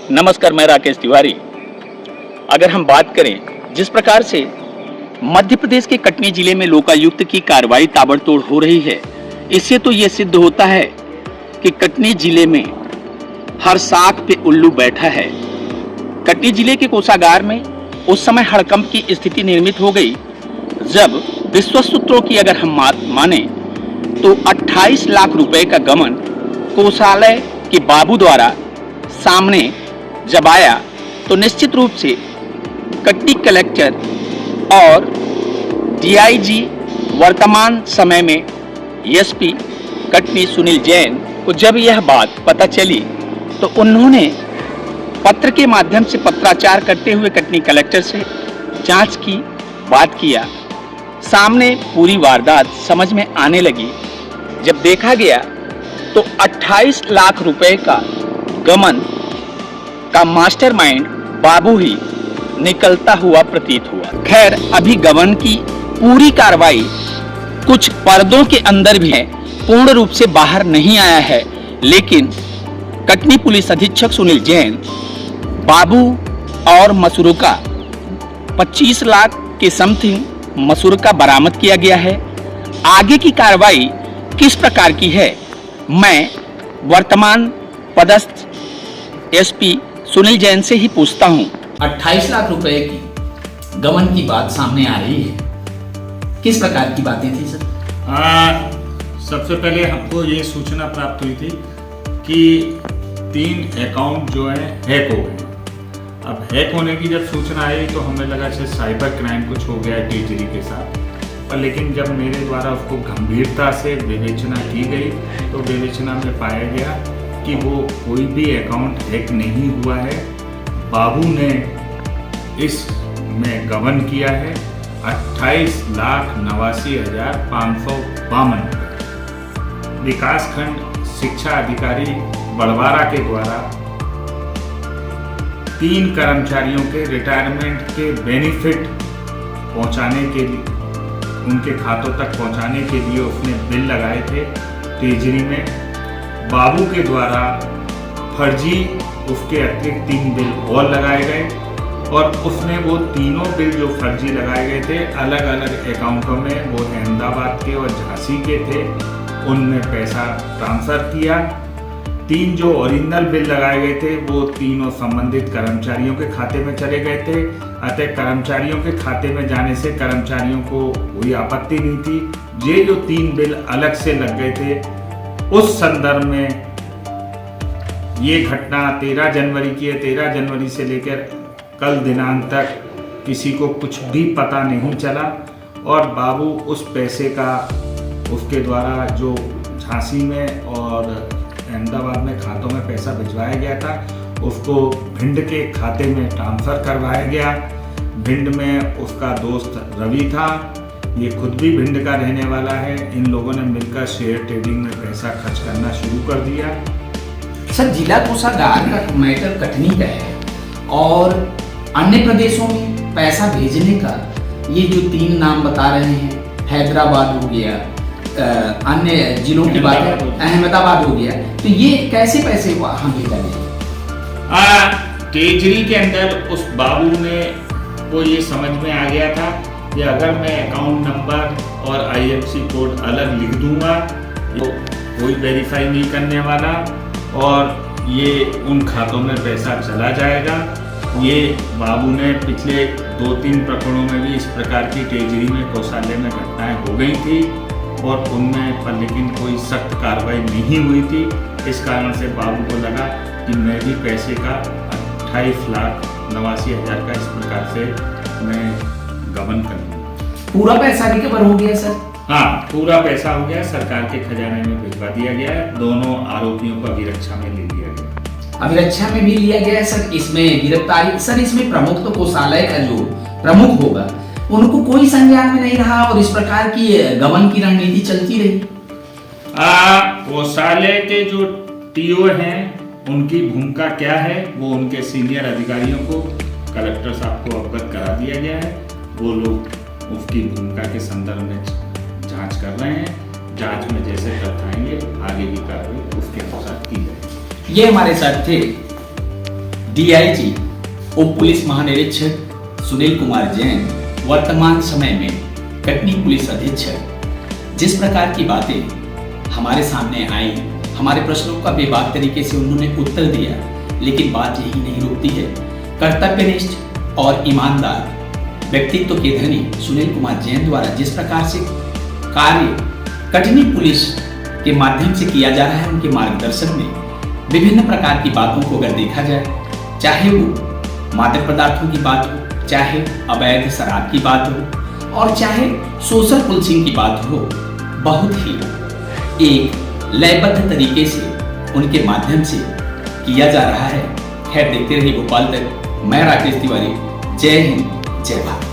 नमस्कार, मैं राकेश तिवारी। अगर हम बात करें जिस प्रकार से मध्य प्रदेश के कटनी जिले में लोकायुक्त की कार्रवाई ताबड़तोड़ हो रही है, इससे तो ये सिद्ध होता है कि कटनी जिले में हर साख पे उल्लू बैठा है। कटनी जिले के कोषागार में उस समय हड़कंप की स्थिति निर्मित हो गई जब विश्वस्त सूत्रों की अगर हम माने तो 28 लाख रुपए का गमन कोषालय के बाबू द्वारा सामने जब आया तो निश्चित रूप से कटनी कलेक्टर और डीआईजी वर्तमान समय में एसपी कटनी सुनील जैन को जब यह बात पता चली तो उन्होंने पत्र के माध्यम से पत्राचार करते हुए कटनी कलेक्टर से जांच की बात किया। सामने पूरी वारदात समझ में आने लगी। जब देखा गया तो 28 लाख रुपए का गमन का मास्टरमाइंड बाबू ही निकलता हुआ प्रतीत हुआ। खैर, अभी गबन की पूरी कार्रवाई कुछ पर्दों के अंदर भी है, पूर्ण रूप से बाहर नहीं आया है, लेकिन कटनी पुलिस अधीक्षक सुनील जैन बाबू और मसूरुका 25 लाख के समथिंग मसूरुका बरामद किया गया है। आगे की कार्रवाई किस प्रकार की है, मैं वर्तमान पदस्थ एसपी सुनील जैन से ही पूछता हूं। 28 लाख रुपए की गबन की बात सामने आ रही है, किस प्रकार की बातें थी सर? सबसे पहले हमको ये सूचना प्राप्त हुई थी कि 3 अकाउंट जो है हैक हो गए। अब हैक होने की जब सूचना आई तो हमें लगा शायद साइबर क्राइम कुछ हो गया है टेजरी के साथ, पर लेकिन जब मेरे द्वारा उसको गंभीरता से विवेचना की गई तो विवेचना में पाया गया कि वो कोई भी अकाउंट हैक नहीं हुआ है। बाबू ने इसमें गबन किया है 28,89,552 विकासखंड शिक्षा अधिकारी बड़वारा के द्वारा 3 कर्मचारियों के रिटायरमेंट के बेनिफिट पहुंचाने के लिए, उनके खातों तक पहुंचाने के लिए उसने बिल लगाए थे टेजरी में। बाबू के द्वारा फर्जी उसके अतिरिक्त 3 बिल और लगाए गए और उसने वो तीनों बिल जो फर्जी लगाए गए थे अलग अलग अकाउंटों में, वो अहमदाबाद के और झांसी के थे, उनमें पैसा ट्रांसफ़र किया। 3 जो ओरिजिनल बिल लगाए गए थे वो तीनों संबंधित कर्मचारियों के खाते में चले गए थे। अतः कर्मचारियों के खाते में जाने से कर्मचारियों को कोई आपत्ति नहीं थी। ये जो 3 बिल अलग से लग गए थे उस संदर्भ में ये घटना 13 जनवरी की है। 13 जनवरी से लेकर कल दिनांक तक किसी को कुछ भी पता नहीं चला और बाबू उस पैसे का उसके द्वारा जो झांसी में और अहमदाबाद में खातों में पैसा भिजवाया गया था उसको भिंड के खाते में ट्रांसफ़र करवाया गया। भिंड में उसका दोस्त रवि था, ये खुद भी भिंड का रहने वाला है। इन लोगों ने मिलकर शेयर ट्रेडिंग में पैसा खर्च करना शुरू कर दिया। सर, जिला कोषागार का मैटर कटनी का है और अन्य प्रदेशों में पैसा भेजने का ये जो 3 नाम बता रहे हैं, हैदराबाद हो गया, अन्य जिलों की बात है, अहमदाबाद हो गया, तो ये कैसे पैसे वहाँ भेजा गया? टेजरी के अंदर उस बाबू ने को ये समझ में आ गया था कि अगर मैं अकाउंट नंबर और आईएफएससी कोड अलग लिख दूंगा तो कोई वेरीफाई नहीं करने वाला और ये उन खातों में पैसा चला जाएगा। ये बाबू ने पिछले 2-3 प्रकरणों में भी इस प्रकार की टेजरी में कोषालय में घटनाएं हो गई थी और उनमें पर लेकिन कोई सख्त कार्रवाई नहीं हुई थी। इस कारण से बाबू को लगा कि मैं भी पैसे का 28,89,000 का इस प्रकार से मैं गबन करूँगा। पूरा पैसा रिकवर हो गया सर? हाँ, पूरा पैसा हो गया, सरकार के खजाने में भिजवा दिया गया है। दोनों आरोपियों को अभिरक्षा में ले लिया गया। अभिरक्षा में भी लिया गया है सर। इसमें गिरफ्तारी सर, इसमें प्रमुख तो कोषालय का जो प्रमुख होगा उनको कोई संज्ञान में नहीं रहा और इस प्रकार की गबन की रणनीति चलती रही। कोषालय के जो टीओ हैं उनकी भूमिका क्या है वो उनके सीनियर अधिकारियों को कलेक्टर साहब को अवगत करा दिया गया है। वो लोग उसकी भूमिका के संदर्भ में जांच कर रहे हैं। जांच में जैसे तथ्य आएंगे आगे की कार्रवाई उसके अनुसार की जाएगी। ये हमारे साथ थे डीआईजी उप पुलिस महानिरीक्षक सुनील कुमार जैन वर्तमान समय में कटनी पुलिस अधीक्षक जिस प्रकार की बातें हमारे सामने आई, हमारे प्रश्नों का बेबाक तरीके से उन्होंने उत्तर दिया, लेकिन बात यही नहीं रुकती है। कर्तव्यनिष्ठ और ईमानदार व्यक्तित्व के धनी सुनील कुमार जैन द्वारा जिस प्रकार से कार्य कटनी पुलिस के माध्यम से किया जा रहा है, उनके मार्गदर्शन में विभिन्न प्रकार की बातों को अगर देखा जाए, चाहे वो मादक पदार्थों की बात हो, चाहे अवैध शराब की बात हो और चाहे सोशल पुलिसिंग की बात हो, बहुत ही एक लयबद्ध तरीके से उनके माध्यम से किया जा रहा है। खैर देखते रहिए भोपाल तक। मैं राकेश तिवारी। जय हिंद, जय भारत।